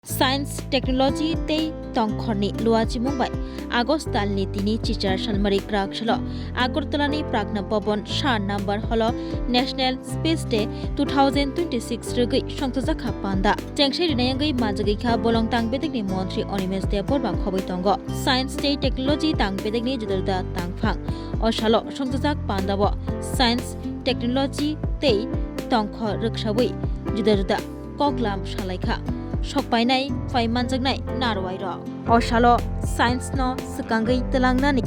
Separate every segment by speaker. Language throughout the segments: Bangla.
Speaker 1: Science Technology Tei Tongkhorni Luachi Mumbai Agust Dalni Tini Chichar Shalmari Krakshalo Agartalani Prakna Bobon Shah number Holo National Space Day 2026 Rugi Shongtozakha Panda Jengshi Rinayangai Majagika Bolong Tang Bedegni Montri Onimes de Borba Khobitongo Science Day Technology Tang Bedegni Judurda Tang Phang Oshalo Shongtozak Pandabo Science Technology Tei Tongkhor Rukshawi Judurda Koklam Shalaika Shokpainai Faimanjagnai Narwairo Oshalo Science no Sukangai Telangnani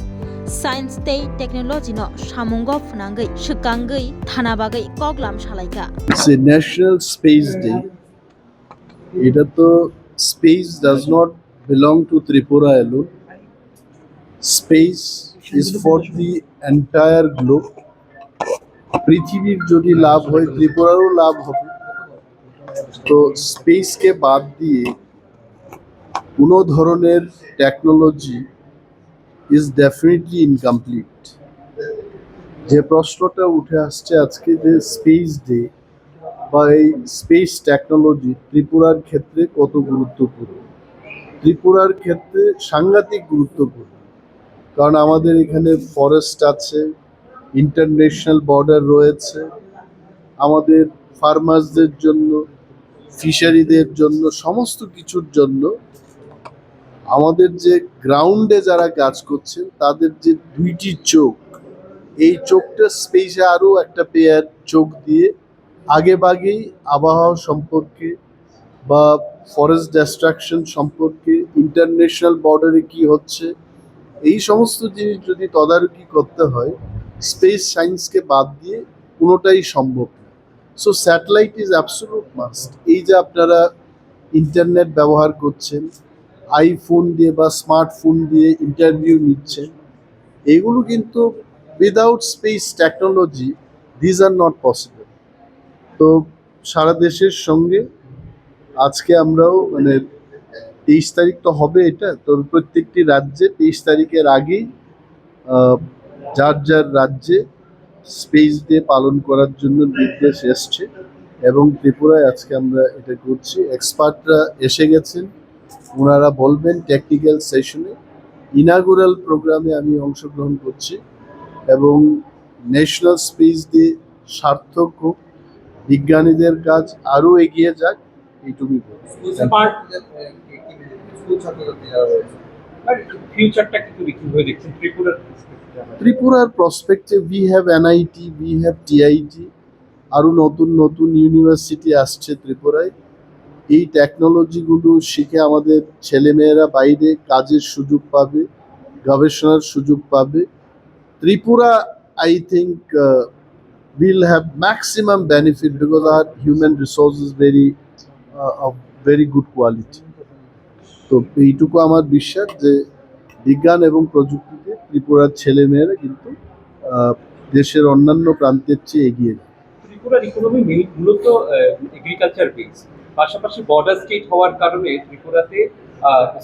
Speaker 1: Science Day Technology no Shamungo Funangai Shukangai Thanabagai Koglam Shalaika.
Speaker 2: It's a National Space Day. Space does not belong to Tripura alone. Space is for the entire globe. পৃথিবীর যদি লাভ হয় ত্রিপুরারও লাভ হবে তো স্পেসকে বাদ দিয়ে কোনো ধরনের টেকনোলজি ইজ ডেফিনেটলি ইনকমপ্লিট। যে প্রশ্নটা উঠে আসছে আজকে যে স্পেস ডে বা এই স্পেস টেকনোলজি ত্রিপুরার ক্ষেত্রে কত গুরুত্বপূর্ণ, ত্রিপুরার ক্ষেত্রে সাংঘাতিক গুরুত্বপূর্ণ। কারণ আমাদের এখানে ফরেস্ট আছে, ইন্টারন্যাশনাল বর্ডার রয়েছে, আমাদের ফার্মার্সদের জন্য, ফিশারিদের জন্য, সমস্ত কিছুর জন্য আমাদের যে গ্রাউন্ডে যারা কাজ করছেন তাদের যে দুইটি চোখ, এই চোখটা স্পেসে আরও একটা পেয়ার চোখ দিয়ে আগেভাগেই আবহাওয়া সম্পর্কে বা ফরেস্ট ডিস্ট্রাকশন সম্পর্কে, ইন্টারন্যাশনাল বর্ডারে কি হচ্ছে, এই সমস্ত জিনিস যদি তদারকি করতে হয় স্পেস সায়েন্সকে বাদ দিয়ে কোনোটাই সম্ভব না। So satellite is absolute must. এই যে আপনারা ইন্টারনেট ব্যবহার করছেন, আইফোন দিয়ে বা স্মার্টফোন দিয়ে ইন্টারভিউ নিচ্ছেন, এগুলো কিন্তু without space technology these are not possible. তো সারা দেশের সঙ্গে আজকে আমরাও 23 তারিখ তো হবে এটা, তো প্রত্যেকটি রাজ্যে 23 তারিখের আগেই যার যার রাজ্যে স্পেস ডে পালন করার জন্য নির্দেশ এসছে এবং ত্রিপুরায় আজকে আমরা এটা করছি। এক্সপার্টরা এসে গেছেন, ওনারা বলবেন টেকনিক্যাল সেশনে। ইনাগুরাল প্রোগ্রামে আমি অংশগ্রহণ করছি এবং ন্যাশনাল স্পেস ডে সার্থক হোক, বিজ্ঞানীদের কাজ আরও এগিয়ে যাক, এইটুকুই বলবো। ত্রিপুরার প্রসপেক্টে we have NIT, we have TIT, আরও নতুন নতুন ইউনিভার্সিটি আসছে ত্রিপুরায়। এই টেকনোলজিগুলো শিখে আমাদের ছেলেমেয়েরা বাইরে কাজের সুযোগ পাবে, গবেষণার সুযোগ পাবে। Tripura I think will have maximum benefit because our human resource is of very good quality. তো এইটুকু আমার বিশ্বাস যে বিজ্ঞান এবং প্রযুক্তিতে ত্রিপুরার ছেলেমেয়েরা কিন্তু দেশের অন্যান্য প্রান্তের চেয়ে এগিয়ে যায়।
Speaker 3: ত্রিপুরার ইকোনমি মূলত এগ্রিকালচার বেস, পাশাপাশি বর্ডার স্টেট হওয়ার কারণে ত্রিপুরাতে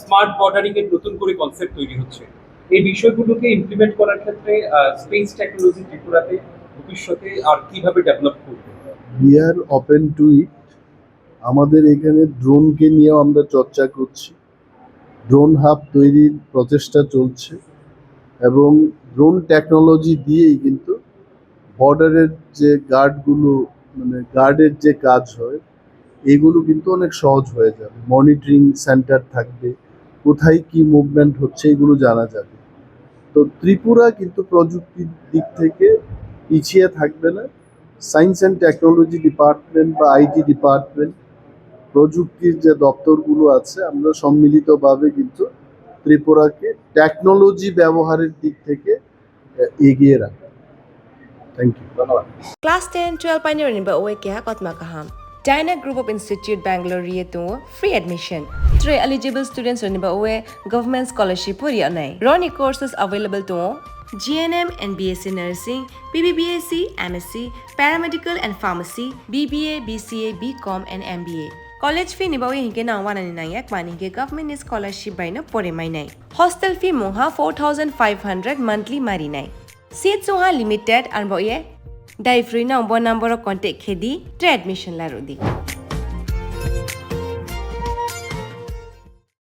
Speaker 3: স্মার্ট বর্ডারিং এর নতুন করে কনসেপ্ট তৈরি হচ্ছে। এই বিষয়গুলোকে ইমপ্লিমেন্ট করার ক্ষেত্রে স্পেস টেকনোলজি ত্রিপুরাতে ভবিষ্যতে আর কিভাবে ডেভেলপ করবে?
Speaker 2: উই আর ওপেন টু ইট। আমাদের এখানে ড্রোনকে নিয়েও আমরা চর্চা করছি, ড্রোন হাব তৈরির প্রচেষ্টা চলছে এবং ড্রোন টেকনোলজি দিয়েই কিন্তু বর্ডারের যে গার্ডগুলো গার্ডের যে কাজ হয় এগুলো কিন্তু অনেক সহজ হয়ে যাবে। মনিটরিং সেন্টার থাকবে, কোথায় কি মুভমেন্ট হচ্ছে এগুলো জানা যাবে। তো ত্রিপুরা কিন্তু প্রযুক্তির দিক থেকে পিছিয়ে থাকবে না। সায়েন্স অ্যান্ড টেকনোলজি ডিপার্টমেন্ট বা IT ডিপার্টমেন্ট, প্রযুক্তির যে দপ্তরগুলো আছে, আমরা সম্মিলিতভাবে কিন্তু ত্রিপুরাকে টেকনোলজি ব্যবহারের দিক থেকে এগিয়ে রাখবো। Thank you. ধন্যবাদ।
Speaker 4: Class 10-12 pioneering ba oe kya kotma kaham. Dyna Group of Institute Bangalore to free admission. 3 eligible students ba oe government scholarship hori anai. Roni courses available to GNM and BSc Nursing, BBBSc, MSc, Paramedical and Pharmacy, BBA, BCA, BCom and MBA. College fee nibawi hinke na 199 maninge government scholarship by na pore mai nai. Hostel fee moha 4500 monthly mari nai. Seats moha limited and boye dai free na number contact khedi admission la rodi.